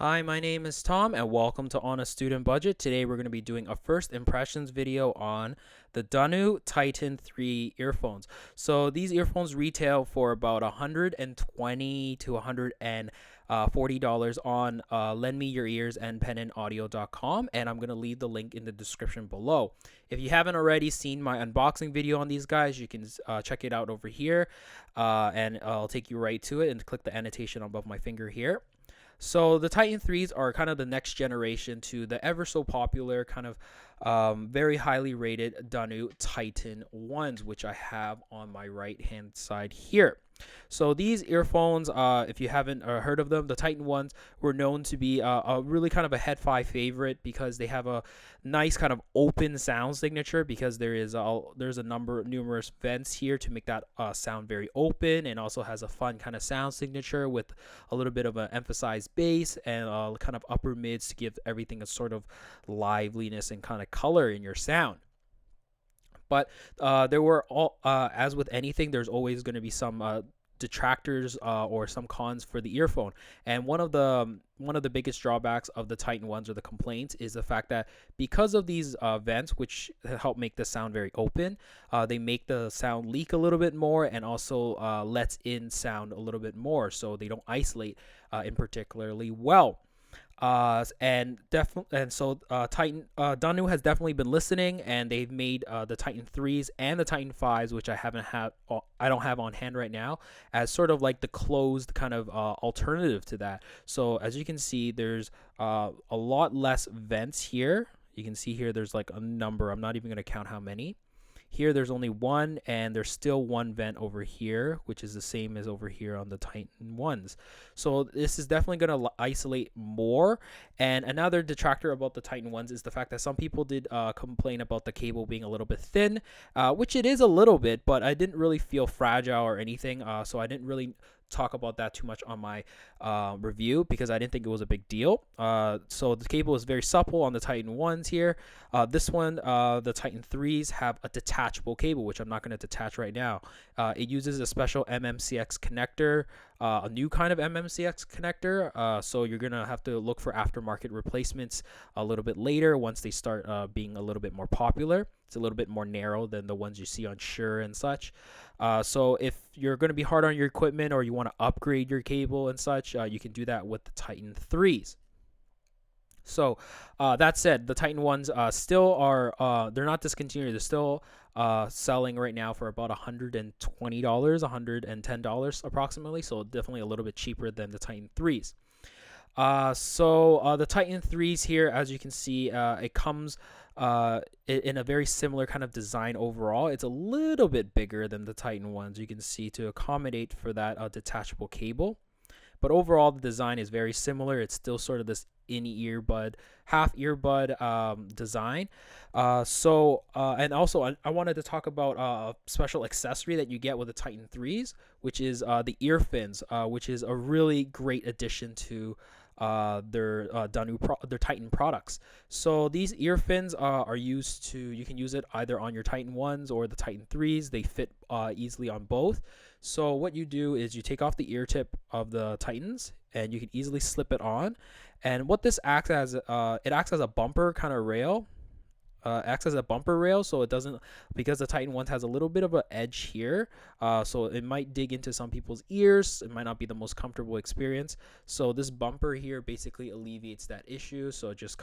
Hi, my name is Tom, and welcome to On a Student Budget. Today, we're going to be doing a first impressions video on the Dunu Titan 3 earphones. So these earphones retail for about $120 to $140 on lendmeyourears and penandaudio.com, and I'm going to leave the link in the description below. If you haven't already seen my unboxing video on these guys, you can check it out over here, and I'll take you right to it, and click the annotation above my finger here. So the Titan 3s are kind of the next generation to the ever so popular kind of very highly rated Dunu Titan 1s, which I have on my right hand side here. So these earphones, if you haven't heard of them, the Titan 1s were known to be a really kind of a head-fi favorite because they have a nice kind of open sound signature, because there's a numerous vents here to make that sound very open, and also has a fun kind of sound signature with a little bit of an emphasized bass and kind of upper mids to give everything a sort of liveliness and kind of color in your sound. But there were as with anything, there's always going to be some detractors or some cons for the earphone. And one of the biggest drawbacks of the Titan 1s, or the complaints, is the fact that because of these vents, which help make the sound very open, they make the sound leak a little bit more, and also lets in sound a little bit more, so they don't isolate in particularly well. Titan Dunu has definitely been listening, and they've made the Titan 3s and the Titan 5s, which I don't have on hand right now, as sort of like the closed kind of alternative to that. So as you can see, there's a lot less vents here. You can see here there's like a number. I'm not even going to count how many. Here there's only one, and there's still one vent over here, which is the same as over here on the Titan 1s. So this is definitely going to isolate more. And another detractor about the Titan 1s is the fact that some people did complain about the cable being a little bit thin, which it is a little bit, but I didn't really feel fragile or anything, so I didn't really talk about that too much on my review, because I didn't think it was a big deal. So the cable is very supple on the Titan 1s here. This one, the Titan 3s, have a detachable cable, which I'm not going to detach right now. It uses a special MMCX connector, a new kind of MMCX connector, so you're going to have to look for aftermarket replacements a little bit later once they start being a little bit more popular. It's a little bit more narrow than the ones you see on Shure and such. So if you're going to be hard on your equipment, or you want to upgrade your cable and such, you can do that with the Titan 3s. So that said, the Titan 1s still are, they're not discontinued. They're still selling right now for about $120, $110 approximately. So definitely a little bit cheaper than the Titan 3s. The Titan 3s here, as you can see, it comes in a very similar kind of design overall. It's a little bit bigger than the Titan 1s, you can see, to accommodate for that detachable cable. But overall, the design is very similar. It's still sort of this in-earbud, half earbud design. And also, I wanted to talk about a special accessory that you get with the Titan 3s, which is the ear fins, which is a really great addition to their Titan products. So these ear fins are used to, you can use it either on your Titan 1s or the Titan 3s. They fit easily on both. So what you do is you take off the ear tip of the Titans, and you can easily slip it on. And what this acts as, it acts as a bumper kind of rail. So it doesn't, because the Titan 1 has a little bit of an edge here, so it might dig into some people's ears. It might not be the most comfortable experience. So this bumper here basically alleviates that issue. So it just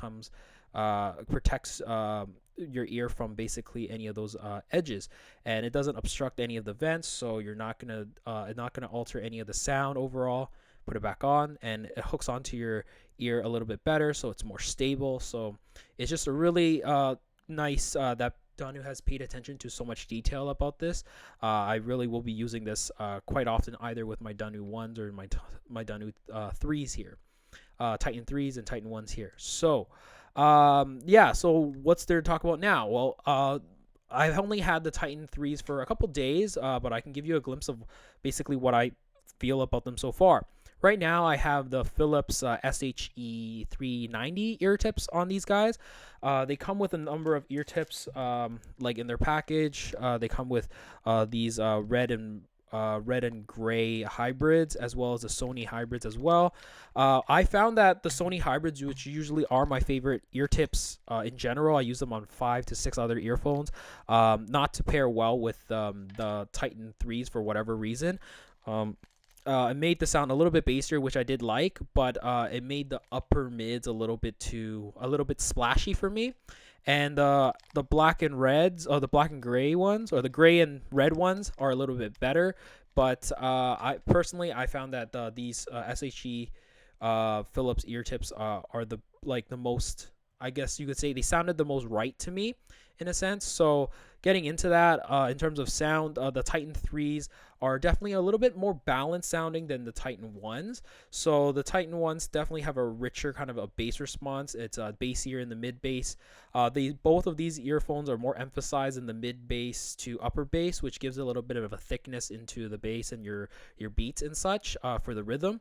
protects your ear from basically any of those edges, and it doesn't obstruct any of the vents, so you're not gonna alter any of the sound overall. Put it back on, and it hooks onto your ear a little bit better, so it's more stable. So it's just a really nice that Danu has paid attention to so much detail about this. I really will be using this quite often, either with my Danu 1s or my Danu 3s here, Titan 3s and Titan 1s here. So so what's there to talk about now? Well, I've only had the Titan 3s for a couple days, but I can give you a glimpse of basically what I feel about them so far. Right now, I have the Philips SHE 390 ear tips on these guys. They come with a number of ear tips, like in their package. They come with these red and red and gray hybrids, as well as the Sony hybrids as well. I found that the Sony hybrids, which usually are my favorite ear tips in general, I use them on 5 to 6 other earphones, not to pair well with the Titan 3s for whatever reason. It made the sound a little bit bassier, which I did like, but it made the upper mids a little bit splashy for me. And the black and reds, or the black and gray ones, or the gray and red ones, are a little bit better. But I personally, I found that these SHE Philips ear tips are the most. I guess you could say they sounded the most right to me, in a sense. So getting into that, in terms of sound, the Titan 3s are definitely a little bit more balanced sounding than the Titan 1s. So the Titan 1s definitely have a richer kind of a bass response. It's bassier in the mid bass. Both of these earphones are more emphasized in the mid bass to upper bass, which gives a little bit of a thickness into the bass and your beats and such for the rhythm.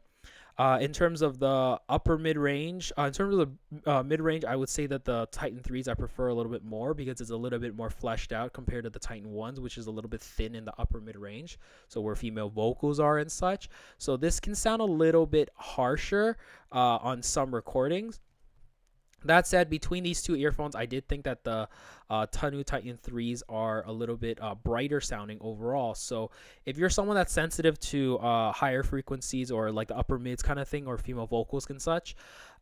In terms of the upper mid range, in terms of the mid range, I would say that the Titan 3s I prefer a little bit more because it's a little bit more fleshed out compared to the Titan 1s, which is a little bit thin in the upper mid range, so where female vocals are and such. So this can sound a little bit harsher on some recordings. That said, between these two earphones, I did think that the Dunu Titan 3s are a little bit brighter sounding overall. So if you're someone that's sensitive to higher frequencies or like the upper mids kind of thing, or female vocals and such,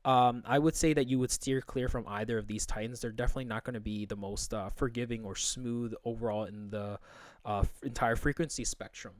I would say that you would steer clear from either of these Titans. They're definitely not going to be the most forgiving or smooth overall in the entire frequency spectrum.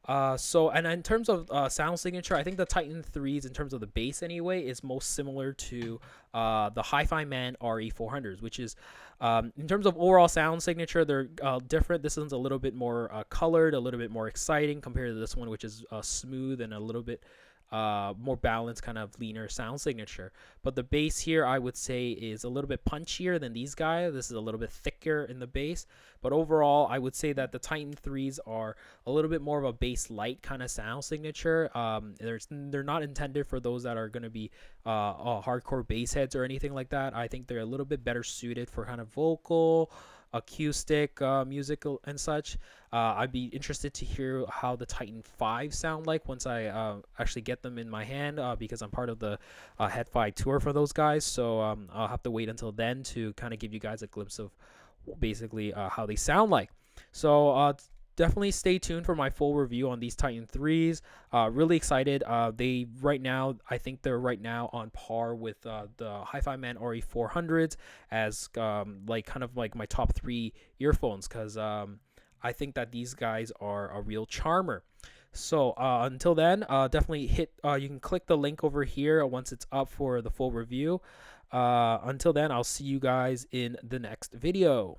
And in terms of sound signature, I think the Titan 3s, in terms of the bass anyway, is most similar to the Hi-Fi Man RE400s, which is, in terms of overall sound signature, they're different. This one's a little bit more colored, a little bit more exciting compared to this one, which is smooth and a little bit more balanced, kind of leaner sound signature. But the bass here, I would say, is a little bit punchier than these guys. This is a little bit thicker in the bass. But overall, I would say that the Titan 3s are a little bit more of a bass light kind of sound signature. They're not intended for those that are going to be hardcore bass heads or anything like that. I think they're a little bit better suited for kind of vocal, acoustic music and such. I'd be interested to hear how the Titan 5 sound like once I actually get them in my hand, because I'm part of the Head-Fi tour for those guys. So I'll have to wait until then to kind of give you guys a glimpse of basically how they sound like. So definitely stay tuned for my full review on these Titan 3s. Really excited. I think they're right now on par with the Hi-Fi Man RE400s as kind of like my top 3 earphones, because I think that these guys are a real charmer. So until then, definitely you can click the link over here once it's up for the full review. Until then, I'll see you guys in the next video.